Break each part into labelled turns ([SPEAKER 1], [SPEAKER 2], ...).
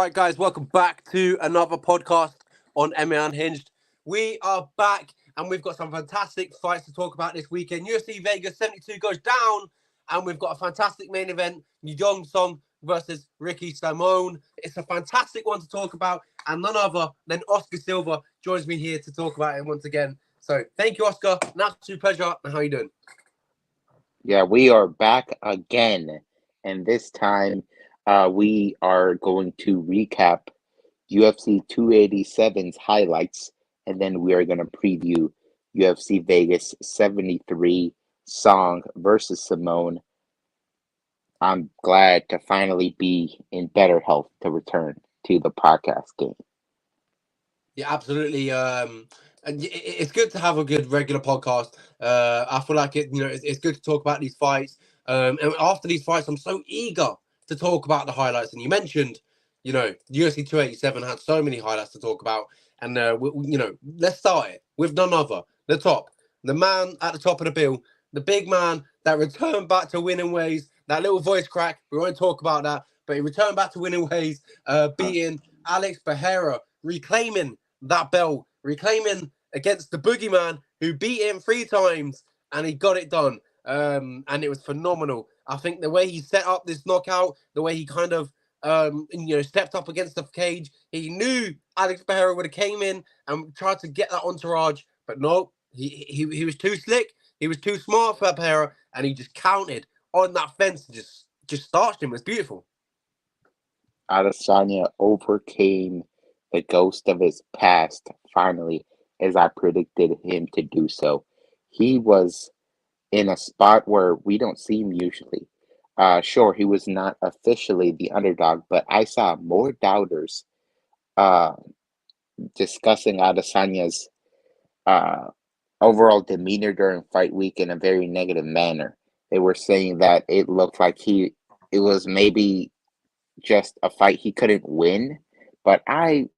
[SPEAKER 1] right, guys, welcome back to another podcast on MMA Unhinged. We are back and we've got some fantastic fights to talk about this weekend. UFC Vegas 72 goes down and we've got a fantastic main event, Yadong versus Ricky Simone. It's a fantastic one to talk about, and none other than Oscar Silva joins me here to talk about it once again. So thank you, Oscar. An absolute pleasure. And how are you doing?
[SPEAKER 2] Yeah, we are back again, and this time we are going to recap UFC 287's highlights, and then we are going to preview UFC Vegas 73 Song versus Simone. I'm glad to finally be in better health to return to the podcast game.
[SPEAKER 1] Yeah, absolutely. And it's good to have a good regular podcast. I feel like it's good to talk about these fights. And after these fights, I'm so eager to talk about the highlights. And you mentioned, UFC 287 had so many highlights to talk about. And let's start it with none other, the man at the top of the bill, the big man that returned back to winning ways. That little voice crack, we won't talk about that, but he returned back to winning ways, beating Alex Pereira, reclaiming that belt, reclaiming against the boogeyman who beat him 3 times, and he got it done. And it was phenomenal. I think the way he set up this knockout, the way he kind of stepped up against the cage, he knew Alex Pereira would have came in and tried to get that entourage, but no, he was too slick, he was too smart for Pereira, and he just counted on that fence and just starched him. It was beautiful.
[SPEAKER 2] Adesanya overcame the ghost of his past finally, as I predicted him to do so. He was in a spot where we don't see him usually. Sure, he was not officially the underdog, but I saw more doubters uh, discussing Adesanya's uh, overall demeanor during fight week in a very negative manner. They were saying that it looked like it was maybe just a fight he couldn't win. But I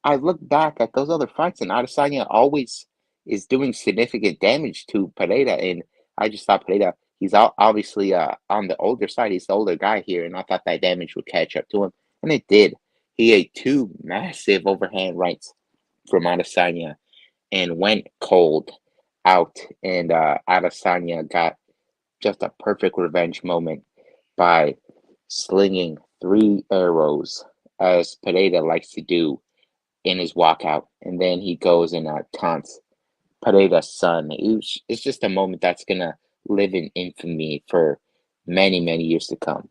[SPEAKER 2] look back at those other fights, and Adesanya always is doing significant damage to Pereira, and I just thought Pereira, he's obviously on the older side. He's the older guy here, and I thought that damage would catch up to him, and it did. He ate two massive overhand rights from Adesanya and went cold out, and Adesanya got just a perfect revenge moment by slinging 3 arrows, as Pereira likes to do in his walkout, and then he goes and taunts Pereira's son. It's just a moment that's gonna live in infamy for many, many years to come.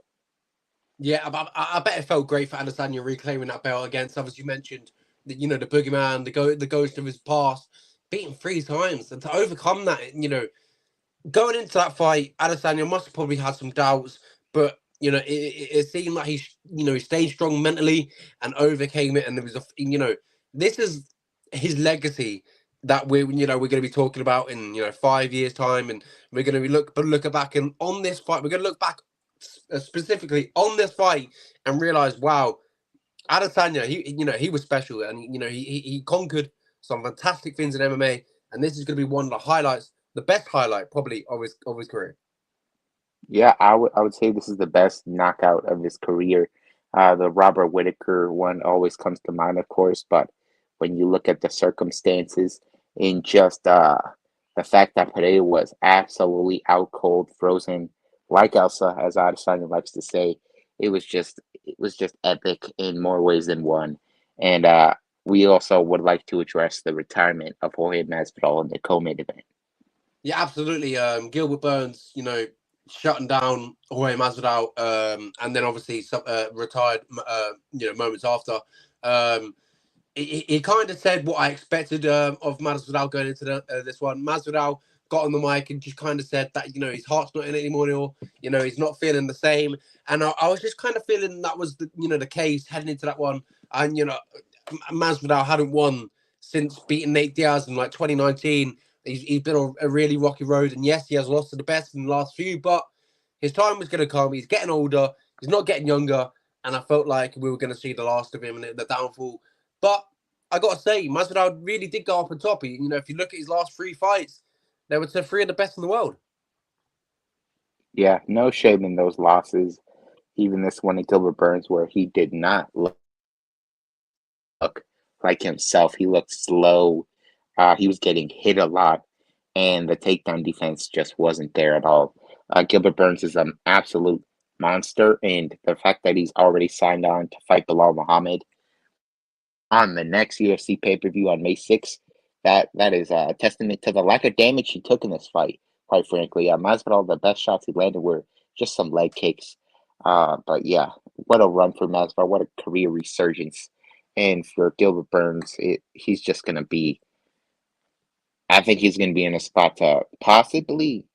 [SPEAKER 1] Yeah, I bet it felt great for Adesanya reclaiming that belt against, as you mentioned, the boogeyman, the ghost of his past, beaten 3 times, and to overcome that, going into that fight, Adesanya must have probably had some doubts, but it seemed like he stayed strong mentally and overcame it, and there was this is his legacy that we're going to be talking about in 5 years time, and we're going to be look back and on this fight, we're going to look back specifically on this fight and realize, wow, Adesanya, he was special, and he conquered some fantastic things in MMA, and this is going to be one of the highlights, the best highlight probably of his career.
[SPEAKER 2] Yeah, I would say this is the best knockout of his career. The Robert Whitaker one always comes to mind, of course, but when you look at the circumstances in just the fact that Pereira was absolutely out cold, frozen, like Elsa, as Adesanya likes to say, it was just epic in more ways than one. And we also would like to address the retirement of Jorge Masvidal in the co-main event.
[SPEAKER 1] Yeah, absolutely. Gilbert Burns, shutting down Jorge Masvidal, and then obviously retired, moments after. He kind of said what I expected of Masvidal going into this one. Masvidal got on the mic and just kind of said that his heart's not in it anymore. He's not feeling the same, and I was just kind of feeling that was the case heading into that one. And Masvidal hadn't won since beating Nate Diaz in like 2019. He's been on a really rocky road, and yes, he has lost to the best in the last few, but his time was going to come. He's getting older. He's not getting younger, and I felt like we were going to see the last of him and the downfall. But I got to say, Masvidal really did go up on top. If you look at his last 3 fights, they were to 3 of the best in the world.
[SPEAKER 2] Yeah, no shame in those losses. Even this one at Gilbert Burns, where he did not look like himself. He looked slow. He was getting hit a lot, and the takedown defense just wasn't there at all. Gilbert Burns is an absolute monster, and the fact that he's already signed on to fight Bilal Muhammad on the next UFC pay per view on May 6th, that is a testament to the lack of damage he took in this fight. Quite frankly, Masvidal, the best shots he landed were just some leg kicks. But yeah, what a run for Masvidal! What a career resurgence! And for Gilbert Burns, he's just gonna be. I think he's gonna be in a spot to possibly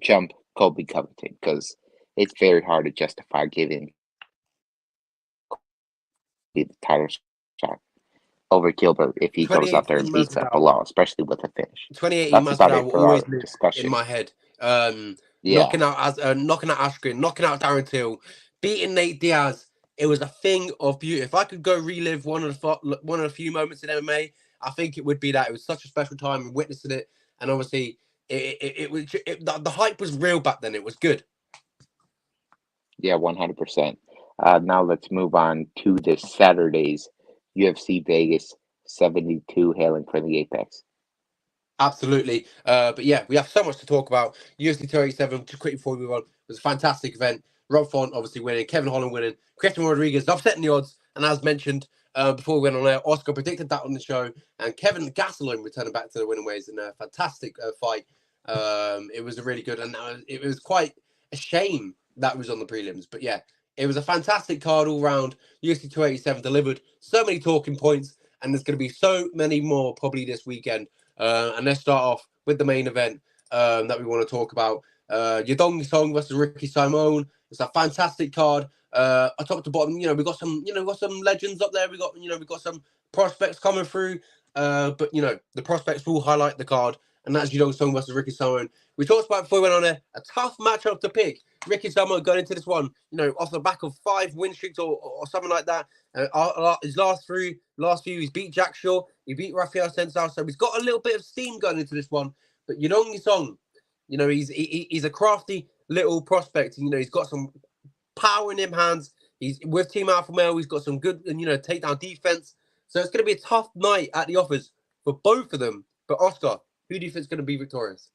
[SPEAKER 2] jump Colby Covington because it's very hard to justify giving the title shot over Gilbert if he goes out there
[SPEAKER 1] 2018
[SPEAKER 2] and beats up
[SPEAKER 1] Masvidal,
[SPEAKER 2] Bilal, especially with a finish.
[SPEAKER 1] 2018
[SPEAKER 2] That's about
[SPEAKER 1] Masvidal
[SPEAKER 2] it
[SPEAKER 1] will
[SPEAKER 2] for
[SPEAKER 1] always
[SPEAKER 2] our
[SPEAKER 1] live in
[SPEAKER 2] discussion.
[SPEAKER 1] my head.
[SPEAKER 2] Yeah,
[SPEAKER 1] Knocking out Askren, knocking out Darren Till, beating Nate Diaz. It was a thing of beauty. If I could go relive one of the few moments in MMA, I think it would be that. It was such a special time witnessing it, and obviously, the hype was real back then. It was good.
[SPEAKER 2] yeah, 100%. Now let's move on to this Saturday's UFC Vegas 72 hailing from the Apex.
[SPEAKER 1] Absolutely. But yeah, we have so much to talk about. UFC 287, just quickly before we move on, it was a fantastic event. Rob Font obviously winning, Kevin Holland winning, Christian Rodriguez upsetting the odds. And as mentioned before we went on air, Oscar predicted that on the show. And Kevin Gastelum returning back to the winning ways in a fantastic fight. It was a really good, and it was quite a shame that was on the prelims. But yeah, it was a fantastic card all round. UFC 287 delivered so many talking points, and there's going to be so many more probably this weekend. And let's start off with the main event that we want to talk about. Yadong Song versus Ricky Simone. It's a fantastic card. Top to bottom, we got some, we got some legends up there. We got some prospects coming through. But the prospects will highlight the card, and that's Yadong Song versus Ricky Simone. We talked about before we went on there, a tough matchup to pick. Ricky Simone going into this one, off the back of 5 win streaks or something like that. His last few, he's beat Jack Shaw, he beat Rafael Sensao, so he's got a little bit of steam going into this one. But Yadong Song, he's a crafty little prospect. He's got some power in him hands. He's with Team Alpha Male. He's got some good, takedown defense. So it's going to be a tough night at the offers for both of them. But Oscar, who do you think is going to be victorious?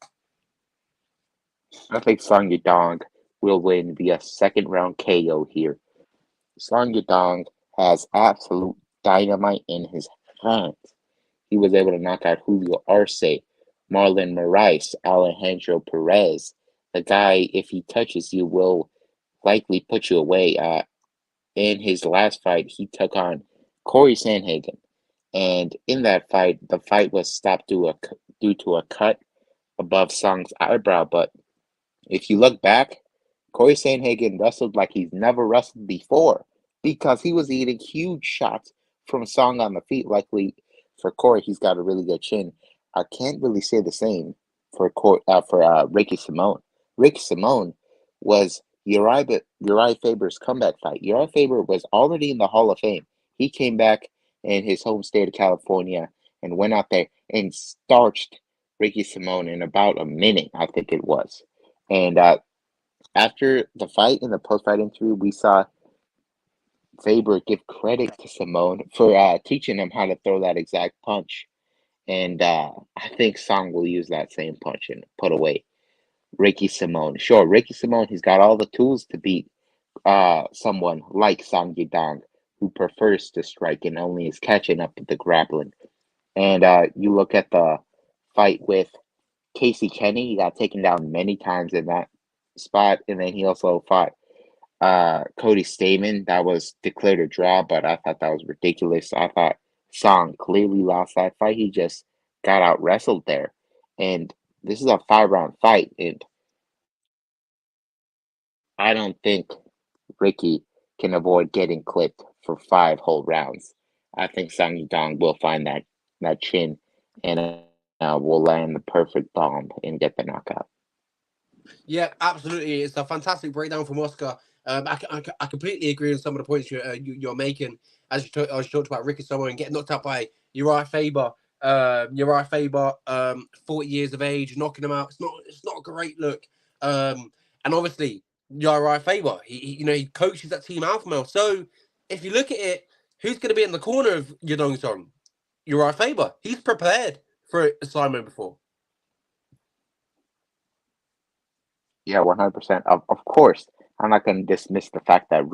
[SPEAKER 2] I think Song Yadong will win via second round KO here. Song Yadong has absolute dynamite in his hands. He was able to knock out Julio Arce, Marlon Moraes, Alejandro Perez. The guy, if he touches you, will likely put you away. In his last fight, he took on Corey Sandhagen. And in that fight, the fight was stopped due to a cut above Song's eyebrow. But if you look back, Corey Sandhagen wrestled like he's never wrestled before because he was eating huge shots from Song on the feet. Likely for Corey, he's got a really good chin. I can't really say the same for Ricky Simone. Ricky Simone was Uriah Faber's comeback fight. Uriah Faber was already in the Hall of Fame. He came back in his home state of California and went out there and starched Ricky Simone in about a minute, I think it was. And after the fight, in the post-fight interview, we saw Faber give credit to Simone for teaching him how to throw that exact punch. And I think Song will use that same punch and put away Ricky Simone. Sure, Ricky Simone, he's got all the tools to beat someone like Song Yadong, who prefers to strike and only is catching up with the grappling. And you look at the fight with Casey Kenny, he got taken down many times in that spot, and then he also fought Cody Stamen. That was declared a draw, but I thought that was ridiculous. I thought Song clearly lost that fight. He just got out wrestled there. And this is a 5-round fight, and I don't think Ricky can avoid getting clipped for 5 whole rounds. I think Song Yadong will find that chin and will land the perfect bomb and get the knockout.
[SPEAKER 1] Yeah, absolutely. It's a fantastic breakdown from Oscar. I completely agree on some of the points you're making as you talked about Ricky Simone getting knocked out by Uriah Faber. 40 years of age, knocking him out. It's not a great look. And obviously Uriah Faber. He coaches that team alpha male. So if you look at it, who's going to be in the corner of Yadong Song? Uriah Faber. He's prepared for assignment before.
[SPEAKER 2] Yeah, 100%. Of course, I'm not going to dismiss the fact that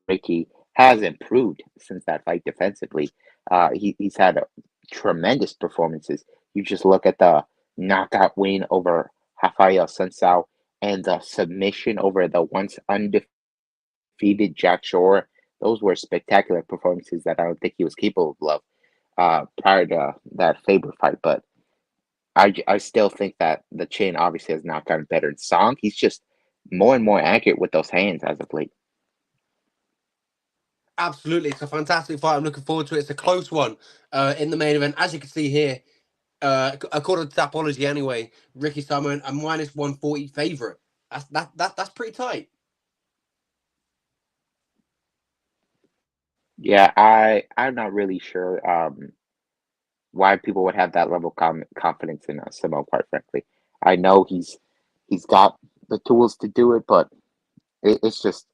[SPEAKER 2] Ricky has improved since that fight defensively. He's had tremendous performances. You just look at the knockout win over Rafael Sunsao and the submission over the once undefeated Jack Shore. Those were spectacular performances that I don't think he was capable of prior to that Faber fight. But I still think that the chin obviously has not gotten better in Song. He's just more and more accurate with those hands as of late.
[SPEAKER 1] Absolutely. It's a fantastic fight. I'm looking forward to it. It's a close one in the main event. As you can see here, according to Tapology anyway, Ricky Simon a minus 140 favorite. That's pretty tight.
[SPEAKER 2] Yeah, I'm not really sure why people would have that level of confidence in Simo. Quite frankly, I know he's got the tools to do it, but it's just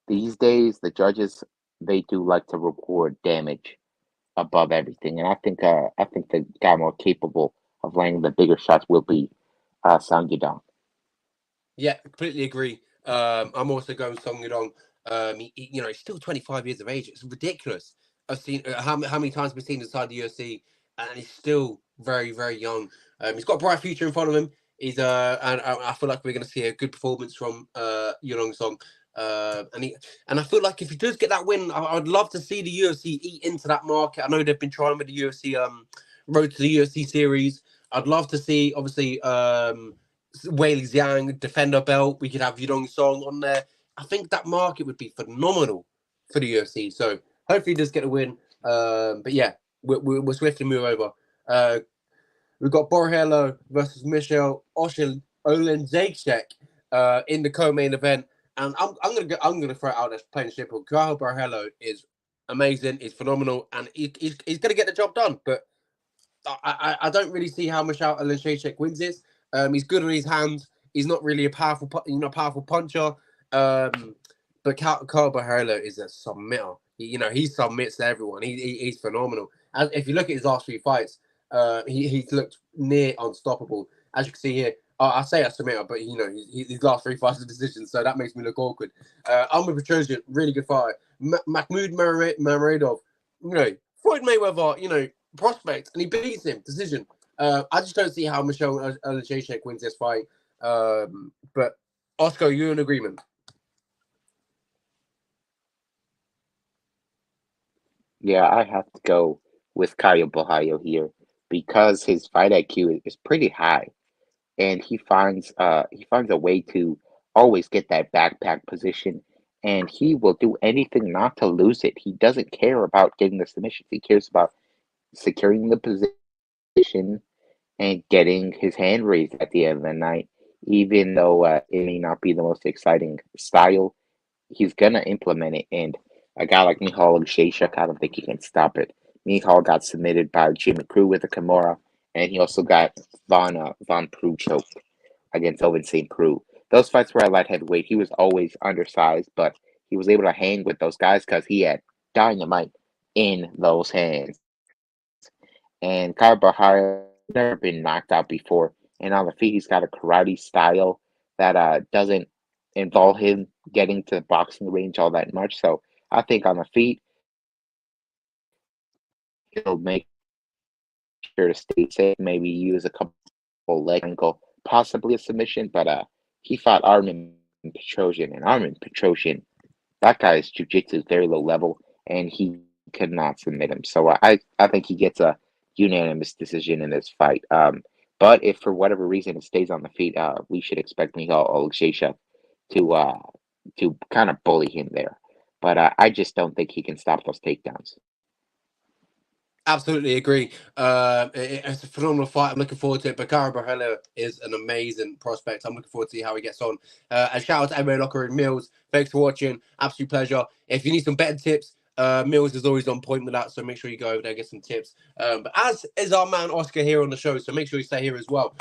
[SPEAKER 2] these days the judges they do like to reward damage above everything, and I think the guy more capable of landing the bigger shots will be Sang Yudong.
[SPEAKER 1] Yeah, completely agree. I'm also going Song Yudong. He's still 25 years of age. It's ridiculous. I've seen how many times we've seen inside the UFC, and he's still very, very young. He's got a bright future in front of him. He's and I feel like we're going to see a good performance from Yudong Song. And I feel like if he does get that win, I'd love to see the UFC eat into that market. I know they've been trying with the UFC road to the UFC series. I'd love to see obviously Wei Zhang defender belt. We could have Yudong Song on there. I think that market would be phenomenal for the UFC. So hopefully he does get a win. But yeah, we'll swiftly move over. We've got Borrello versus Michelle Olenjacek in the co-main event, and I'm gonna throw it out as plain and simple. Carl Borrello is amazing, he's phenomenal, and he's gonna get the job done. But I don't really see how Michelle Olenjacek wins this. He's good on his hands. He's not really a powerful puncher. But Carl Borrello is a submitter. He submits to everyone. He's phenomenal. As if you look at his last three fights, he's looked near unstoppable. As you can see here, I say a submitter, but his last three fights are decisions, so that makes me look awkward. Armor Petrosian, really good fight. Mahmoud Maradov, Floyd Mayweather, prospect, and he beats him decision. I just don't see how Michelle Olenjacek wins this fight. But Oscar, you in agreement?
[SPEAKER 2] Yeah, I have to go with Caio Borralho here because his fight IQ is pretty high, and he finds a way to always get that backpack position, and he will do anything not to lose it. He doesn't care about getting the submissions. He cares about securing the position and getting his hand raised at the end of the night, even though it may not be the most exciting style. He's gonna implement it, and a guy like Michal Grzesiak, I don't think he can stop it. Michal got submitted by Jim McCrew with a Kimura, and he also got Von Prue choked against Owen St. Preux. Those fights were at light heavyweight. He was always undersized, but he was able to hang with those guys because he had dynamite in those hands. And Kyle Bahar never been knocked out before, and on the feet he's got a karate style that doesn't involve him getting to the boxing range all that much. So I think on the feet he'll make sure to stay safe. Maybe use a couple leg ankle, possibly a submission. But he fought Armin Petrosian, and Armin Petrosian, that guy's jiu-jitsu is very low level, and he could not submit him. So I think he gets a unanimous decision in this fight. But if for whatever reason it stays on the feet, we should expect Michal Oleksiejczuk to kind of bully him there. But I just don't think he can stop those takedowns.
[SPEAKER 1] Absolutely agree. It's a phenomenal fight. I'm looking forward to it. Bakara Borrello is an amazing prospect. I'm looking forward to see how he gets on. And shout out to everyone Locker in Mills. Thanks for watching. Absolute pleasure. If you need some betting tips, Mills is always on point with that. So make sure you go over there and get some tips. But as is our man Oscar here on the show, so make sure you stay here as well.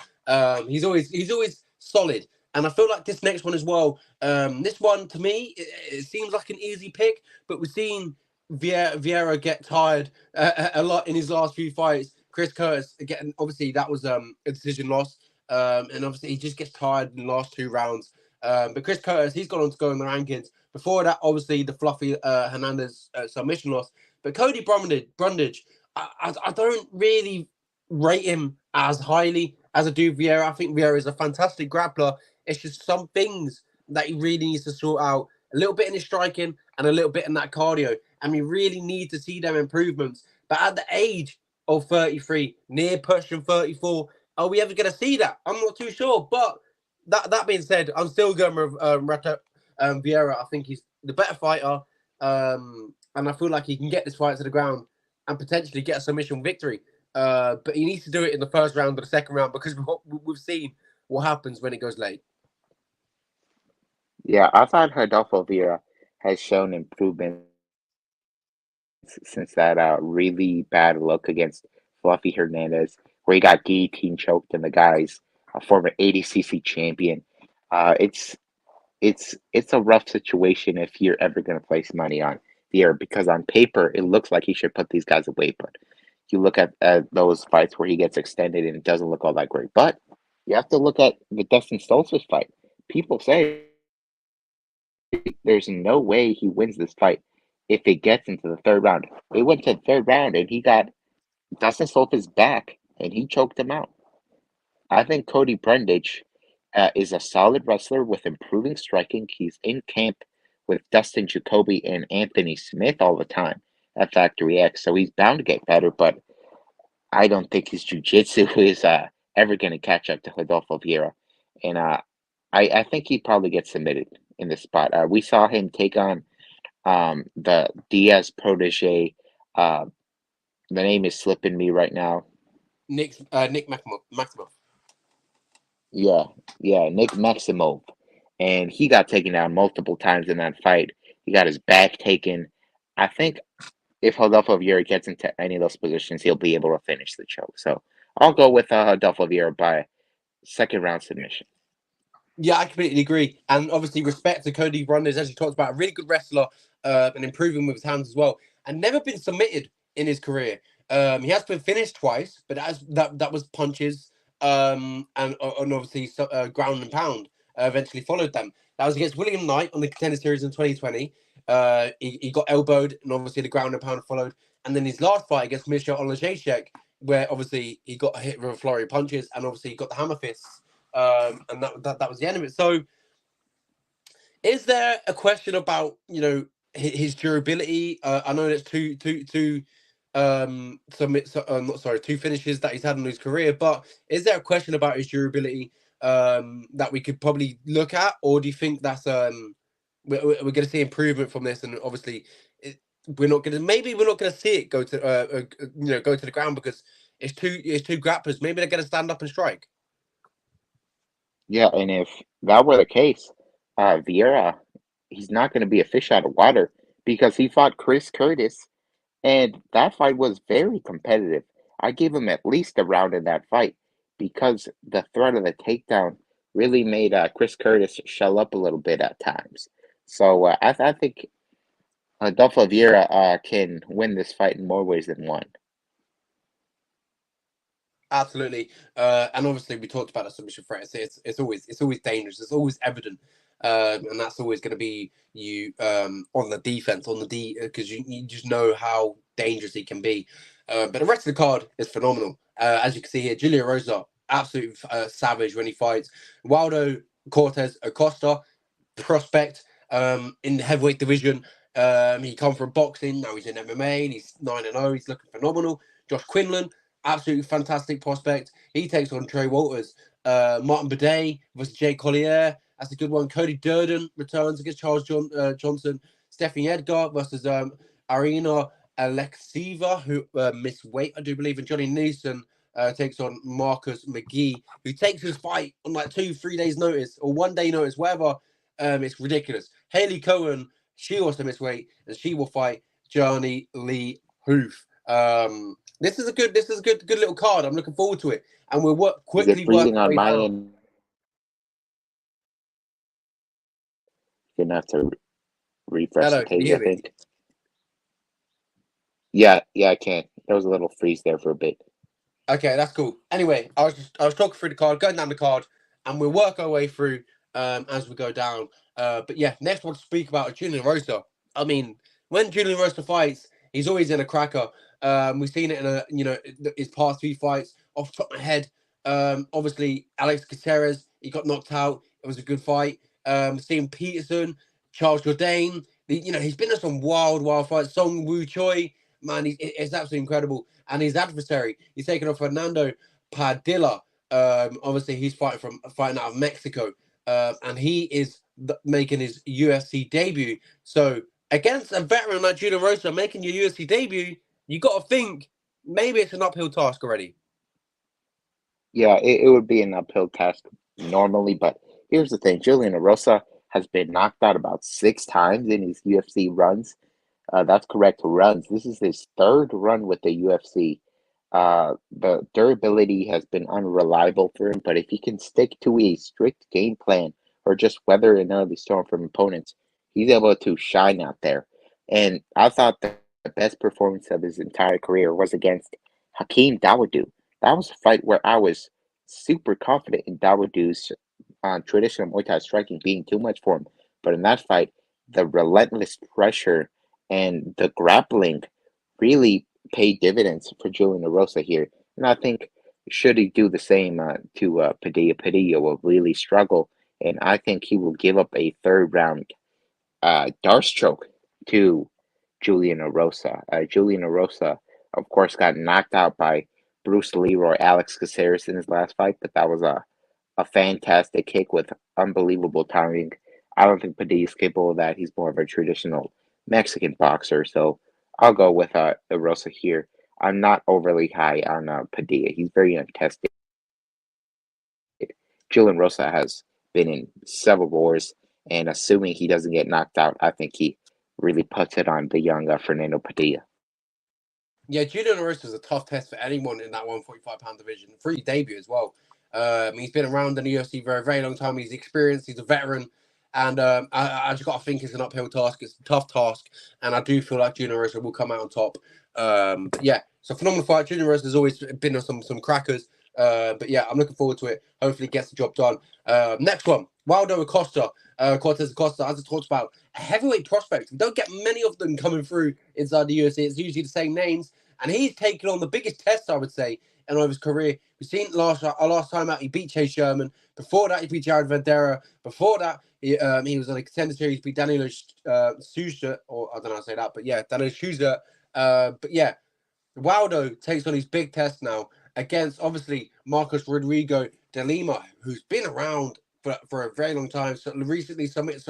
[SPEAKER 1] He's always solid. And I feel like this next one as well. This one to me, it seems like an easy pick, but we've seen Vieira get tired a lot in his last few fights. Chris Curtis again, obviously that was a decision loss, and obviously he just gets tired in the last 2 rounds. But Chris Curtis, he's gone on to go in the rankings. Before that, obviously the fluffy Hernandez submission loss. But Cody Brundage, I don't really rate him as highly as I do Vieira. I think Vieira is a fantastic grappler. It's just some things that he really needs to sort out. A little bit in his striking and a little bit in that cardio. And we really need to see them improvements. But at the age of 33, near pushing 34, are we ever going to see that? I'm not too sure. But that being said, I'm still going with Vieira. I think he's the better fighter. And I feel like he can get this fight to the ground and potentially get a submission victory. But he needs to do it in the first round or the second round because we've seen what happens when it goes late.
[SPEAKER 2] Yeah, I thought Rodolfo Vieira has shown improvements since that really bad look against Fluffy Hernandez, where he got guillotine choked, and the guy's a former ADCC champion. It's it's a rough situation if you're ever going to place money on Vieira because on paper it looks like he should put these guys away, but you look at those fights where he gets extended and it doesn't look all that great. But you have to look at the Dustin Stoltzfus fight. People say there's no way he wins this fight if it gets into the third round. It went to the third round and he got Dustin Stoltzfus back and he choked him out. I think Cody Brundage is a solid wrestler with improving striking. He's in camp with Dustin Jacoby and Anthony Smith all the time at Factory X, so he's bound to get better. But I don't think his jiu-jitsu is ever going to catch up to Rodolfo Vieira, and I think he probably gets submitted in this spot. We saw him take on the Diaz protege. Uh, the name is slipping me right now.
[SPEAKER 1] Nick Maximoff.
[SPEAKER 2] Yeah, yeah, Nick Maximov. And he got taken down multiple times in that fight. He got his back taken. I think if Rodolfo Vieira gets into any of those positions, he'll be able to finish the choke. So I'll go with Rodolfo Vieira by second round submission.
[SPEAKER 1] Yeah, I completely agree. And obviously, respect to Cody Brundage, as you talked about, a really good wrestler and improving with his hands as well. And never been submitted in his career. He has been finished twice, but that was punches and obviously ground and pound eventually followed them. That was against William Knight on the Contender Series in 2020. He got elbowed, and obviously the ground and pound followed. And then his last fight against Michel Olajayshek, where obviously he got hit with a flurry of punches, and obviously he got the hammer fists. And that was the end of it. So, is there a question about his durability? I know there's two submit. Not sorry, two finishes that he's had in his career, but is there a question about his durability that we could probably look at, or do you think that's we're going to see improvement from this? And obviously, we're not going to see it go to go to the ground because it's two grapplers. Maybe they're going to stand up and strike.
[SPEAKER 2] Yeah, and if that were the case, Vieira, he's not going to be a fish out of water because he fought Chris Curtis, and that fight was very competitive. I gave him at least a round in that fight because the threat of the takedown really made Chris Curtis shell up a little bit at times. So I think Adolfo Vieira can win this fight in more ways than one.
[SPEAKER 1] Absolutely, and obviously we talked about the submission threat. It's always dangerous. It's always evident, and that's always going to be you on the defense on the D because you just know how dangerous he can be. But the rest of the card is phenomenal. As you can see here, Julio Rosa, absolute savage when he fights. Waldo Cortez Acosta, prospect in the heavyweight division. He come from boxing. Now he's in MMA. And he's 9-0. He's looking phenomenal. Josh Quinlan, absolutely fantastic prospect. He takes on Trey Walters. Martin Bidet versus Jay Collier. That's a good one. Cody Durden returns against Charles Johnson. Stephanie Edgar versus Arena Alexieva, who missed weight, I do believe. And Johnny Neeson takes on Marcus McGee, who takes his fight on like 2-3 days notice or 1 day notice, whatever. It's ridiculous. Haley Cohen, she wants to miss weight, and she will fight Johnny Lee Hoof. This is a good little card. I'm looking forward to it, and we'll
[SPEAKER 2] Is it
[SPEAKER 1] quickly work
[SPEAKER 2] freezing
[SPEAKER 1] our
[SPEAKER 2] on
[SPEAKER 1] way
[SPEAKER 2] my
[SPEAKER 1] down.
[SPEAKER 2] end Gonna have to refresh the
[SPEAKER 1] Hello, can you
[SPEAKER 2] page, I
[SPEAKER 1] hear me?
[SPEAKER 2] think. Yeah, I can. There was a little freeze there for a bit.
[SPEAKER 1] Okay, that's cool. Anyway, I was talking through the card, going down the card, and we'll work our way through as we go down. But yeah, next one to speak about is Julian Rosa. I mean, when Julian Rosa fights, he's always in a cracker. We've seen it in his past few fights. Off the top of my head, obviously Alex Caceres, he got knocked out. It was a good fight. Seeing Peterson, Charles Jourdain, he's been in some wild fights. Song Woo Choi, man, it's absolutely incredible. And his adversary, he's taken off Fernando Padilla. Obviously, he's fighting out of Mexico, and he is making his UFC debut. So against a veteran like Julian Rosa making your UFC debut, you got to think maybe it's an uphill task already.
[SPEAKER 2] Yeah, it would be an uphill task normally, but here's the thing: Julian Erosa has been knocked out about 6 times in his UFC runs. That's correct, runs. This is his third run with the UFC. The durability has been unreliable for him, but if he can stick to a strict game plan or just weather an early storm from opponents, he's able to shine out there. And I thought the best performance of his entire career was against Hakeem Dawodu. That was a fight where I was super confident in Dawodu's traditional Muay Thai striking being too much for him. But in that fight, the relentless pressure and the grappling really paid dividends for Julian Erosa here. And I think should he do the same to Padilla, Padilla will really struggle. And I think he will give up a third round Darce choke to Julian Erosa. Julian Erosa, of course, got knocked out by Bruce Leroy, Alex Caceres in his last fight, but that was a fantastic kick with unbelievable timing. I don't think Padilla's capable of that. He's more of a traditional Mexican boxer, so I'll go with Erosa here. I'm not overly high on Padilla. He's very untested. Julian Rosa has been in several wars, and assuming he doesn't get knocked out, I think he really puts it on the young Fernando Padilla.
[SPEAKER 1] Yeah, Julian Rosa is a tough test for anyone in that 145-pound division. Free debut as well. He's been around in the UFC for a very long time. He's experienced. He's a veteran, and I just got to think it's an uphill task. It's a tough task, and I do feel like Julian Rosa will come out on top. But yeah, it's a phenomenal fight. Julian Rosa has always been on some crackers. But yeah, I'm looking forward to it. Hopefully, gets the job done. Next one, Waldo Acosta. Cortez Acosta, as I talked about, a heavyweight prospect. We don't get many of them coming through inside the UFC. It's usually the same names, and he's taken on the biggest test, I would say, in of his career. We've seen last time out he beat Chase Sherman. Before that, he beat Jared Vandera. Before that, he was on a contender series, beat Daniel Souza, or I don't know how to say that, but yeah, Daniel Souza. But yeah, Waldo takes on his big test now against obviously Marcos Rodrigo de Lima, who's been around for a very long time. So recently submitted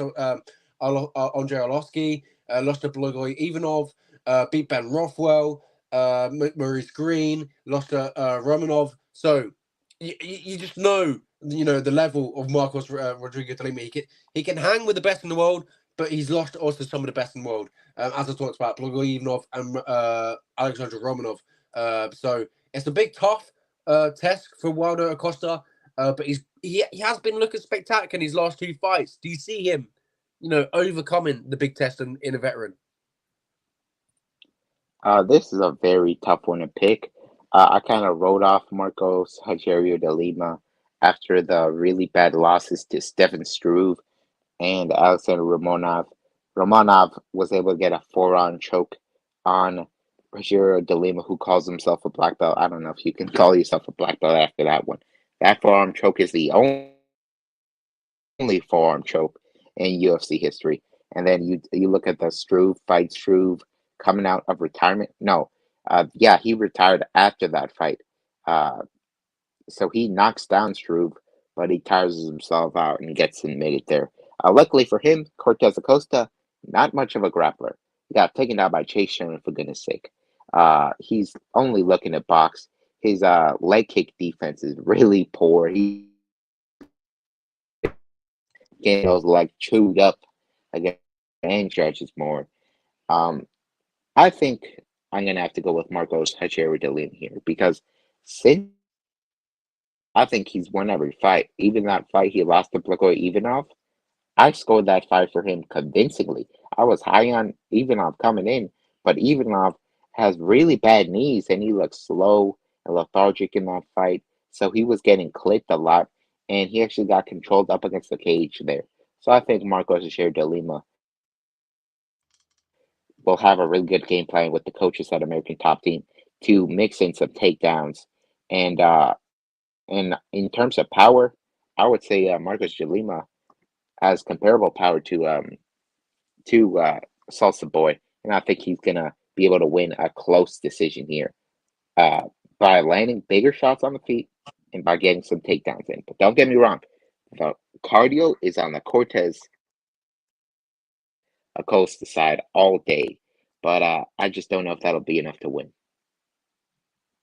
[SPEAKER 1] Andre Arlovsky, lost to Blagoy Ivanov, beat Ben Rothwell, Maurice Green, lost to Romanov. So you just know the level of Marcos Rodrigo de Lima. He can hang with the best in the world, but he's lost also some of the best in the world. As I talked about, Blagoy Ivanov and Alexander Romanov. So it's a big tough test for Waldo Acosta, but he has been looking spectacular in his last 2 fights. Do you see him, overcoming the big test in a veteran?
[SPEAKER 2] This is a very tough one to pick. I kind of wrote off Marcos Rogerio de Lima after the really bad losses to Stefan Struve and Alexander Romanov. Romanov was able to get a 4-round choke on Rogerio de Lima, who calls himself a black belt. I don't know if you can call yourself a black belt after that one. That forearm choke is the only forearm choke in UFC history. And then you look at the Struve fight, Struve coming out of retirement. No, yeah, he retired after that fight. Uh, so he knocks down Struve, but he tires himself out and gets admitted there. Luckily for him, Cortez Acosta, not much of a grappler. He got taken down by Chase Sherman for goodness sake. He's only looking at box. His leg kick defense is really poor. He getting those like chewed up again and stretches more. Um, I think I'm gonna have to go with Marcos Rogerio de Lima here because since I think he's won every fight. Even that fight he lost to Blagoy Ivanov, I scored that fight for him convincingly. I was high on Ivanov coming in, but Ivanov has really bad knees and he looks slow and lethargic in that fight. So he was getting clipped a lot and he actually got controlled up against the cage there. So I think Marcos Asher de Lima will have a really good game plan with the coaches at American Top Team to mix in some takedowns. And in terms of power, I would say Marcos de Lima has comparable power to Salsa Boy, and I think he's gonna be able to win a close decision here uh, by landing bigger shots on the feet and by getting some takedowns in. But don't get me wrong, the cardio is on the Cortez Acosta side all day, but I just don't know if that'll be enough to win.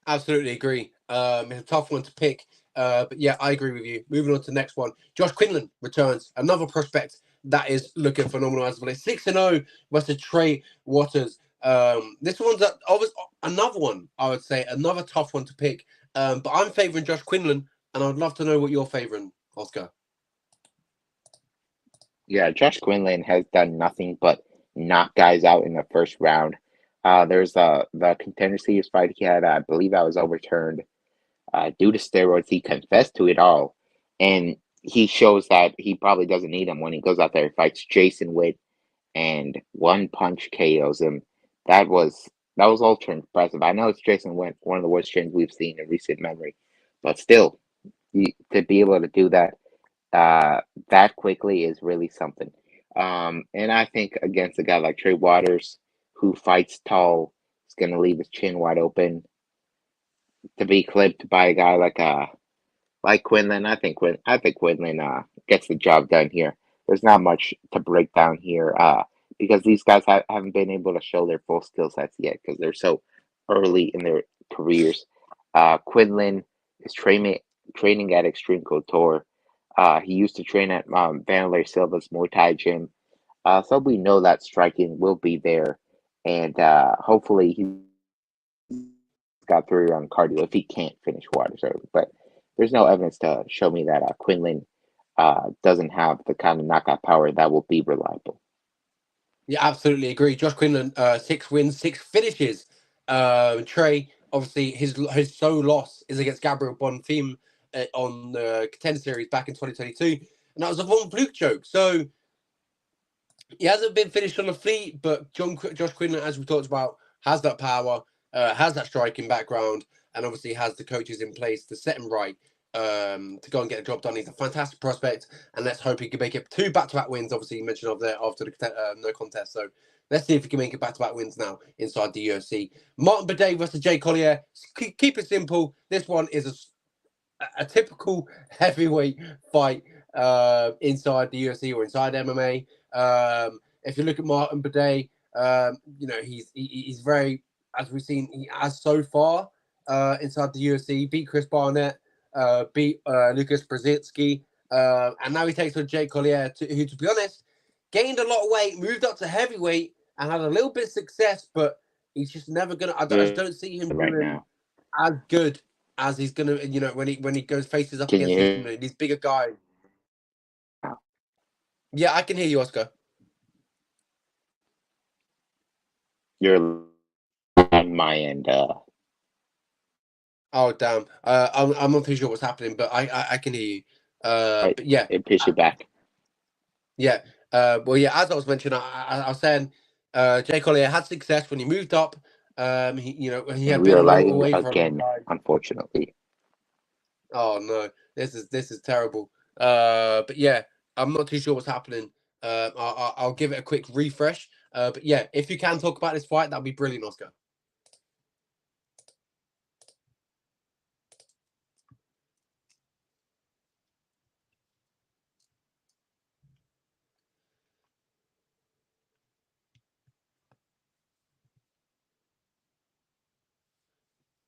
[SPEAKER 1] Absolutely agree. It's a tough one to pick. But yeah, I agree with you. Moving on to the next one. Josh Quinlan returns. Another prospect that is looking phenomenal as well. It's 6-0 versus Trey Waters. This one's another one, I would say, another tough one to pick. But I'm favouring Josh Quinlan, and I'd love to know what you're favouring, Oscar.
[SPEAKER 2] Yeah, Josh Quinlan has done nothing but knock guys out in the first round. There's the contender series fight he had. I believe that was overturned due to steroids. He confessed to it all, and he shows that he probably doesn't need them when he goes out there and fights Jason Witt and one punch KOs him. That was that was ultra impressive. I know it's Jason Witt, one of the worst trains we've seen in recent memory, but still, to be able to do that uh, that quickly is really something. And I think against a guy like Trey Waters, who fights tall, is going to leave his chin wide open to be clipped by a guy like Quinlan. I think Quinlan gets the job done here. There's not much to break down here because these guys haven't been able to show their full skill sets yet because they're so early in their careers. Quinlan is training at Extreme Couture. He used to train at Vanderlei Silva's Muay Thai gym. So we know that striking will be there. And hopefully he's got 3 round cardio if he can't finish Waters early. But there's no evidence to show me that Quinlan doesn't have the kind of knockout power that will be reliable.
[SPEAKER 1] Yeah, absolutely agree. Josh Quinlan, 6 wins, 6 finishes. Trey, obviously, his sole loss is against Gabriel Bonfim on the Contender Series back in 2022, and that was a Von Fluke joke. So he hasn't been finished on the fleet, but Josh Quinlan, as we talked about, has that power, has that striking background, and obviously has the coaches in place to set him right to go and get the job done. He's a fantastic prospect, and let's hope he can make it 2 back-to-back wins. Obviously, you mentioned of there after the no contest. So let's see if he can make it back-to-back wins now inside the UFC. Martin Bidet versus Jay Collier. Keep it simple. This one is a typical heavyweight fight inside the UFC or inside MMA. If you look at Martin Bidet, he's very, as we've seen, he has so far inside the UFC, beat Chris Barnett, beat Lucas Brzezinski, and now he takes on Jake Collier, who, to be honest, gained a lot of weight, moved up to heavyweight, and had a little bit of success, but he's just never gonna. I just don't see him
[SPEAKER 2] Right
[SPEAKER 1] doing
[SPEAKER 2] now,
[SPEAKER 1] as good as he's gonna, when he goes faces up
[SPEAKER 2] can you
[SPEAKER 1] against these
[SPEAKER 2] hear
[SPEAKER 1] these bigger guys.
[SPEAKER 2] now?
[SPEAKER 1] Yeah, I can hear you, Oscar.
[SPEAKER 2] You're on my end.
[SPEAKER 1] Oh damn, I'm not too sure what's happening, but I can hear you.
[SPEAKER 2] Right,
[SPEAKER 1] But yeah,
[SPEAKER 2] it pushed you back.
[SPEAKER 1] yeah. Well, yeah. As I was mentioning, I was saying, Jay Collier had success when he moved up. He
[SPEAKER 2] And
[SPEAKER 1] had
[SPEAKER 2] we
[SPEAKER 1] been
[SPEAKER 2] are
[SPEAKER 1] a little
[SPEAKER 2] lagging
[SPEAKER 1] away for a long
[SPEAKER 2] again,
[SPEAKER 1] time.
[SPEAKER 2] unfortunately.
[SPEAKER 1] Oh no, this is terrible. But yeah, I'm not too sure what's happening. I'll give it a quick refresh. But yeah, if you can talk about this fight, that'd be brilliant, Oscar.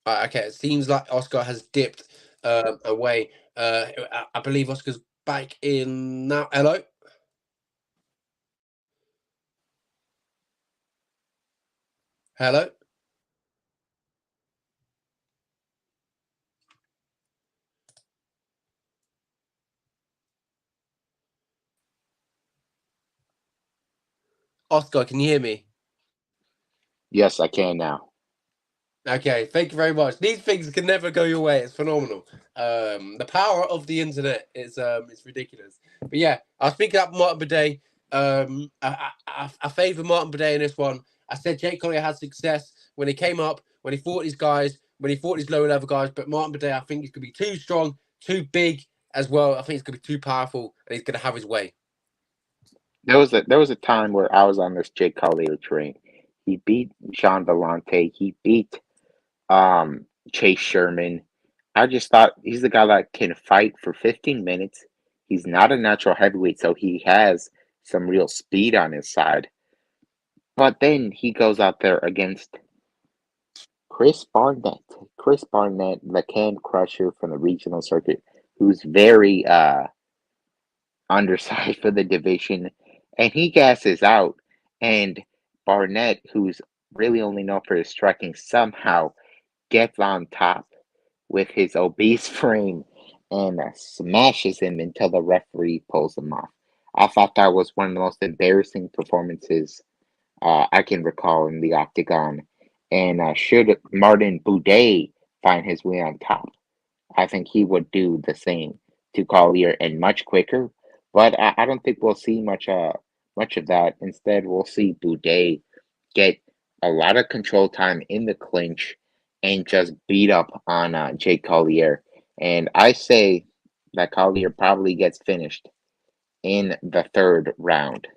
[SPEAKER 1] Okay, it seems like Oscar has dipped away. I believe Oscar's back in now. Hello, hello. Oscar, can you hear me?
[SPEAKER 2] Yes, I can now.
[SPEAKER 1] Okay, thank you very much. These things can never go your way. It's phenomenal. The power of the internet is it's ridiculous. But yeah, I was speaking up Martin Bidet. I favour Martin Bidet in this one. I said Jake Collier had success when he came up, when he fought these guys, when he fought these lower level guys. But Martin Bidet, I think he's gonna be too strong, too big as well. I think he's gonna be too powerful, and he's gonna have his way.
[SPEAKER 2] There was a time where I was on this Jake Collier train. He beat Sean Vellante. He beat Chase Sherman. I just thought he's the guy that can fight for 15 minutes. He's not a natural heavyweight, so he has some real speed on his side. But then he goes out there against Chris Barnett. Chris Barnett, the can crusher from the regional circuit, who's very undersized for the division, and he gasses out. And Barnett, who's really only known for his striking, somehow gets on top with his obese frame and smashes him until the referee pulls him off. I thought that was one of the most embarrassing performances I can recall in the octagon. And should Martin Boudet find his way on top, I think he would do the same to Collier and much quicker. But I don't think we'll see much of that. Instead, we'll see Boudet get a lot of control time in the clinch and just beat up on Jake Collier. And I say that Collier probably gets finished in the third round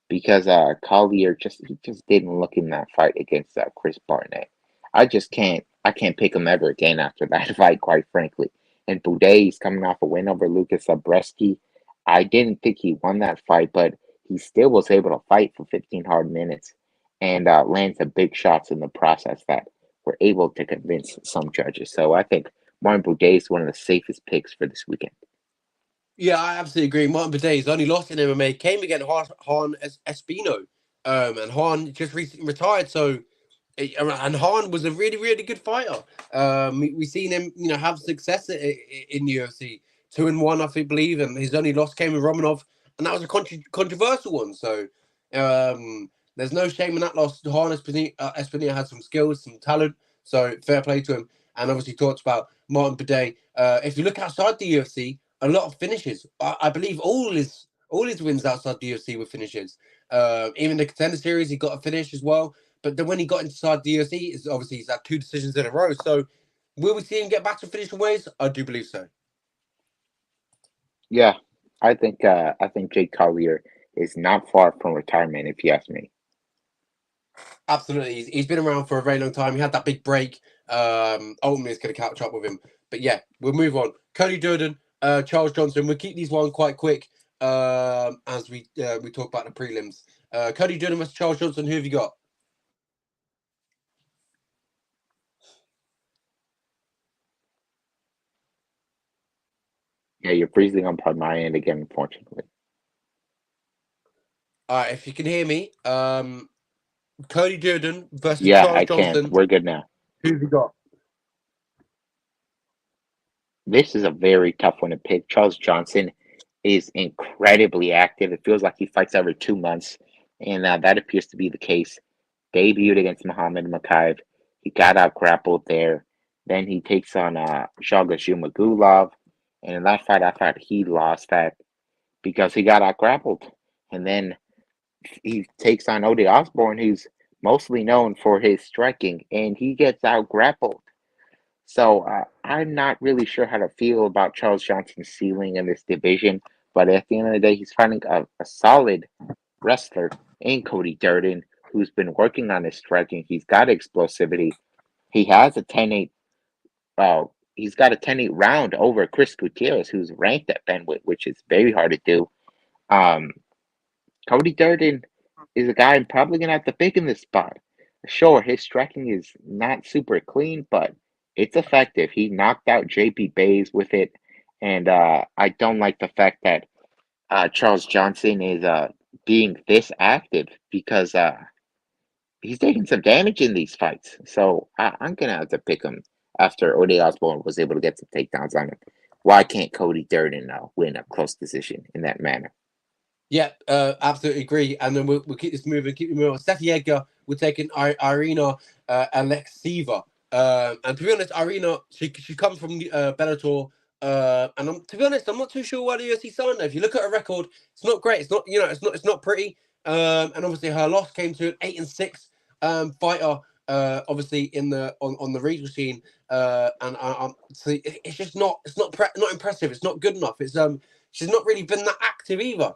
[SPEAKER 2] because Collier just didn't look in that fight against Chris Barnett. I can't pick him ever again after that fight, quite frankly. And Boudet's coming off a win over Lucas Zabreski. I didn't think he won that fight, but he still was able to fight for 15 hard minutes and land some big shots in the process that were able to convince some judges. So I think Martin Boudet is one of the safest picks for this weekend.
[SPEAKER 1] Yeah, I absolutely agree. Martin Bidet's only lost in MMA came against Han Espino, and Han just recently retired. So, and Han was a really, really good fighter. We seen him, have success in the UFC, 2-1, I think, believe, and his only loss came with Romanov, and that was a controversial one. So, there's no shame in that loss. Han Espino had some skills, some talent, so fair play to him. And obviously talked about Martin Bidet. If you look outside the UFC, a lot of finishes. I believe all his wins outside the UFC were finishes. Even the Contender Series, he got a finish as well. But then when he got inside the UFC, is obviously he's had 2 decisions in a row. So will we see him get back to finishing ways? I do believe so.
[SPEAKER 2] Yeah, I think Jake Collier is not far from retirement, if you ask me.
[SPEAKER 1] Absolutely, he's been around for a very long time. He had that big break. Ultimately, it's going to catch up with him. But yeah, we'll move on. Cody Durden, Charles Johnson. We'll keep these one quite quick as we talk about the prelims. Cody Durden versus Charles Johnson. Who have you got?
[SPEAKER 2] Yeah, you're freezing up on my end again, unfortunately.
[SPEAKER 1] All right, if you can hear me, Cody Durden versus
[SPEAKER 2] Yeah,
[SPEAKER 1] Charles
[SPEAKER 2] I can.
[SPEAKER 1] Johnson.
[SPEAKER 2] We're good now.
[SPEAKER 1] Who have you got?
[SPEAKER 2] This is a very tough one to pick. Charles Johnson is incredibly active. It feels like he fights every 2 months, and that appears to be the case. Debuted against Muhammad Makayev. He got out grappled there. Then he takes on Shogun Gulov. And in that fight, I thought he lost that because he got out grappled. And then he takes on Ode Osborne, who's mostly known for his striking, and he gets out grappled. So I'm not really sure how to feel about Charles Johnson's ceiling in this division, but at the end of the day, he's finding a solid wrestler in Cody Durden, who's been working on his striking. He's got explosivity. He has a 10-8. He's got a 10-8 round over Chris Gutierrez, who's ranked at bantamweight, which is very hard to do. Um, Cody Durden is a guy I'm probably gonna have to pick in this spot. Sure, his striking is not super clean, but it's effective. He knocked out JP Bays with it, and I don't like the fact that Charles Johnson is being this active because he's taking some damage in these fights. So I'm gonna have to pick him after Ode Osborne was able to get some takedowns on him. Why can't Cody Durden win a close decision in that manner?
[SPEAKER 1] Yeah, absolutely agree. And then we'll keep this moving, keep it moving. Steffi Edgar, we're taking Irina Alexieva. And to be honest, Irina, she comes from Bellator. And to be honest, I'm not too sure why the UFC signed her. If you look at her record, it's not great. It's not, it's not pretty. And obviously her loss came to an 8-6 fighter. Obviously in the on the regional scene. And so it's just not impressive. It's not good enough. She's not really been that active either.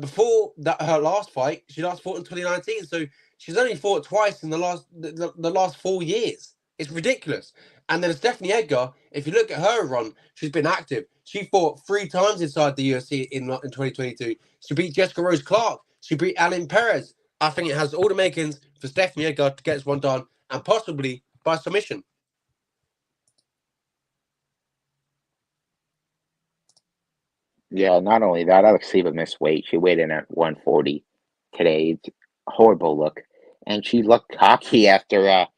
[SPEAKER 1] Before that, her last fight, she last fought in 2019. So she's only fought twice in the last 4 years. It's ridiculous. And then it's Stephanie Edgar. If you look at her run, she's been active. She fought 3 times inside the UFC in 2022. She beat Jessica Rose Clark. She beat Alan Perez. I think it has all the makings for Stephanie Edgar to get this one done, and possibly by submission.
[SPEAKER 2] Yeah, not only that, Alexieva missed weight. She weighed in at 140 today. It's a horrible look, and she looked cocky after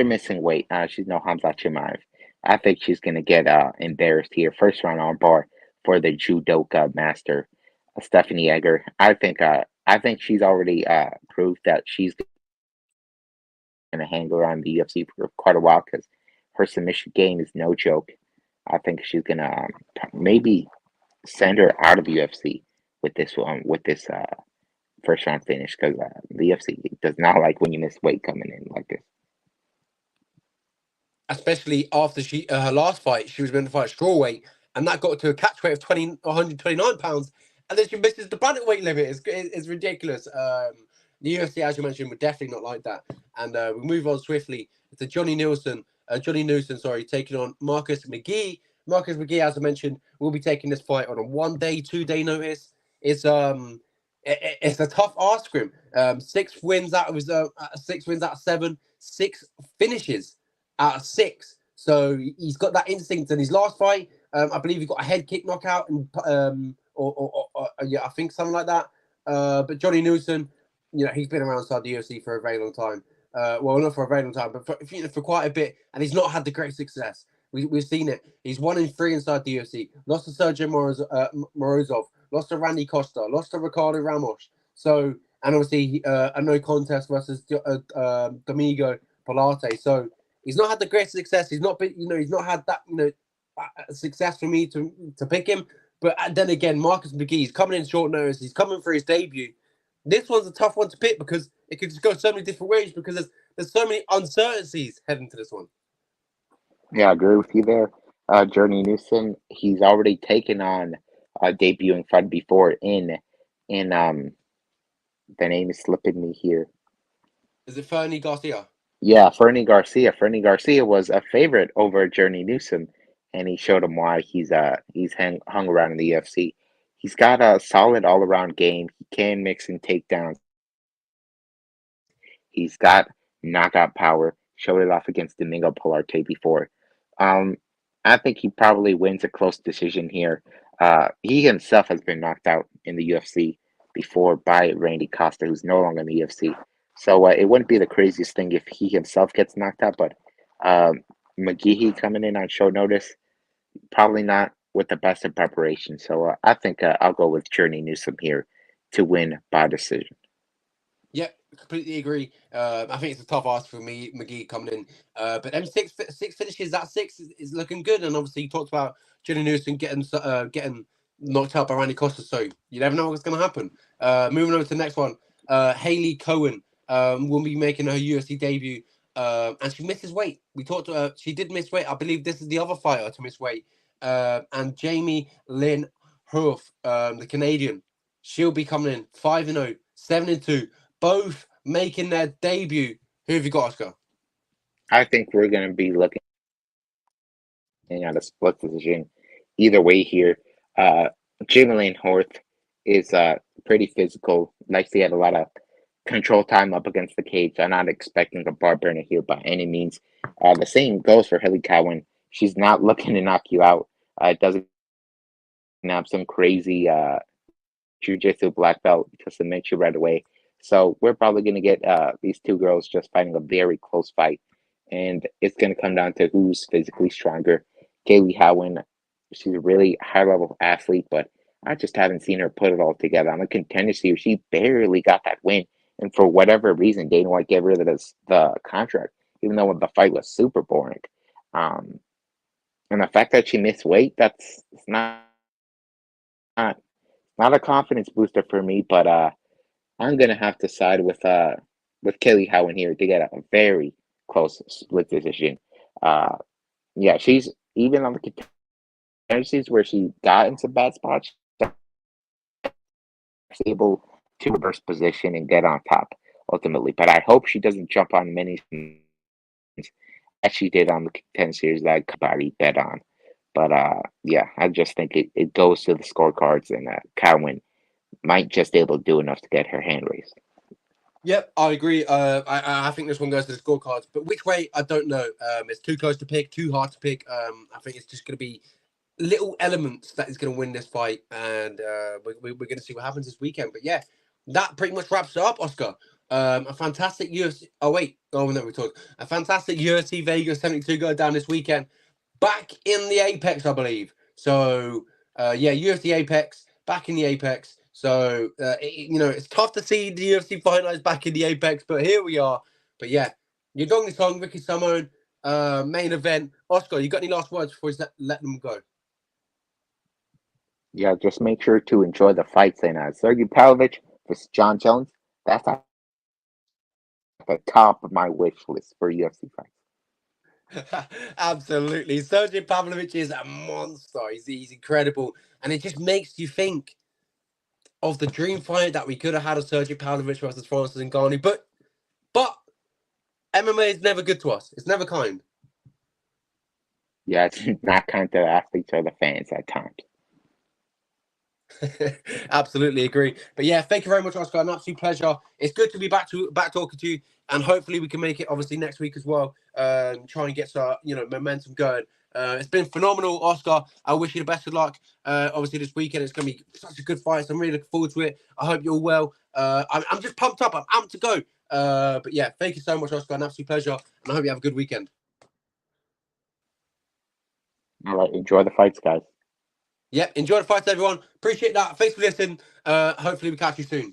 [SPEAKER 2] missing weight. She's no Hamza Chimaev. I think she's gonna get embarrassed here. First round on bar for the judoka master, Stephanie Egger. I think she's already proved that she's gonna hang around the UFC for quite a while because her submission game is no joke. I think she's gonna maybe send her out of the UFC with this one with this first round finish because the UFC does not like when you miss weight coming in like this.
[SPEAKER 1] Especially after her last fight, she was meant to fight strawweight, and that got to a catch weight of 129 pounds, and then she misses the bantamweight limit. It's ridiculous. The UFC, as you mentioned, would definitely not like that. And we move on swiftly to Johnny Newson, sorry, taking on Marcus McGee. Marcus McGee, as I mentioned, will be taking this fight on a 1 day, 2 day notice. It's a tough ask for him. 6 wins out of 7, 6 finishes out of 6. So he's got that instinct. In his last fight, I believe he got a head kick knockout, and yeah, I think something like that. But Johnny Newson, he's been around inside the UFC for a very long time. Well, not for a very long time, but for quite a bit, and he's not had the great success. We've seen it. He's 1-3 inside the UFC. Lost to Sergio Morozov, lost to Randy Costa, lost to Ricardo Ramos. So, and obviously a no contest versus Domingo Pilate. So he's not had the greatest success. He's not been, he's not had that, success for me to pick him. But then again, Marcus McGee's coming in short notice. He's coming for his debut. This one's a tough one to pick because it could just go so many different ways because there's so many uncertainties heading to this one.
[SPEAKER 2] Yeah, I agree with you there. Journey Newsom, he's already taken on a debuting fight before in the name is slipping me here.
[SPEAKER 1] Is it Fernie Garcia?
[SPEAKER 2] Yeah, Fernie Garcia. Fernie Garcia was a favorite over Journey Newsom, and he showed him why he's hung around in the UFC. He's got a solid all around game. He can mix in takedowns. He's got knockout power. Showed it off against Domingo Pilarte before. Um, I think he probably wins a close decision here. He himself has been knocked out in the UFC before by Randy Costa, who's no longer in the UFC. So it wouldn't be the craziest thing if he himself gets knocked out. But um, McGehee coming in on short notice, probably not with the best of preparation. So I think I'll go with Journey Newsom here to win by decision.
[SPEAKER 1] Yep, completely agree. I think it's a tough ask for me, McGee coming in. But them six finishes, that six is looking good. And obviously, you talked about Jenny Newson getting knocked out by Randy Costa. So you never know what's going to happen. Moving on to the next one, Haley Cohen will be making her UFC debut. And she misses weight. We talked to her. She did miss weight. I believe this is the other fighter to miss weight. And Jamie Lynn Hoof, the Canadian, she'll be coming in 5-0, 7-2, both making their debut. Who have you got, Oscar?
[SPEAKER 2] I think we're going to be looking at a split decision either way here. Uh, Jalen Horth is pretty physical, likes to get a lot of control time up against the cage. I'm not expecting a bar burner here by any means. The same goes for Haley Cowan. She's not looking to knock you out. Doesn't have some crazy jujitsu black belt to submit you right away. So we're probably going to get these two girls just fighting a very close fight. And it's going to come down to who's physically stronger. Kaylee Howen, she's a really high level athlete, but I just haven't seen her put it all together. On the Contender Series, she barely got that win, and for whatever reason, Dana White gave rid of the contract, even though the fight was super boring. Um, and the fact that she missed weight, that's it's not not a confidence booster for me. But I'm gonna have to side with Kelly Howen here to get a very close split decision. Uh, yeah, she's even on the Contender Series where she got into bad spots, able to reverse position and get on top ultimately. But I hope she doesn't jump on many as she did on the Contender Series that body bet on. But yeah, I just think it goes to the scorecards, and Cowan might just able to do enough to get her hand raised.
[SPEAKER 1] Yep, I agree. I think this one goes to the scorecards, but which way I don't know. It's too close to pick, too hard to pick. I think it's just going to be little elements that is going to win this fight, and we're going to see what happens this weekend. But yeah, that pretty much wraps it up, Oscar. A fantastic UFC. Oh wait, no, we talked. A fantastic UFC Vegas 72 go down this weekend. Back in the Apex, I believe. So yeah, UFC Apex back in the Apex. So it's tough to see the UFC fight nights back in the Apex, but here we are. But yeah, Yadong Song, Ricky Simone, main event. Oscar, you got any last words before we let them go?
[SPEAKER 2] Yeah, just make sure to enjoy the fights. And Sergey Pavlovich versus John Jones, that's at the top of my wish list for UFC fights.
[SPEAKER 1] Absolutely. Sergey Pavlovich is a monster. He's incredible. And it just makes you think of the dream fight that we could have had of Sergey Pavlovich versus Francis Ngannou. But MMA is never good to us. It's never kind.
[SPEAKER 2] Yeah, it's not kind to the athletes or the fans at times.
[SPEAKER 1] Absolutely agree. But yeah, thank you very much, Oscar. An absolute pleasure. It's good to be back talking to you, and hopefully we can make it obviously next week as well. Try and get some momentum going. It's been phenomenal, Oscar. I wish you the best of luck. Obviously this weekend it's going to be such a good fight. So I'm really looking forward to it. I hope you're all well. I'm just pumped up. I'm amped to go. But yeah, thank you so much, Oscar. An absolute pleasure, and I hope you have a good weekend.
[SPEAKER 2] All right, enjoy the fights, guys.
[SPEAKER 1] Yep, enjoy the fights, everyone. Appreciate that. Thanks for listening. Hopefully we catch you soon.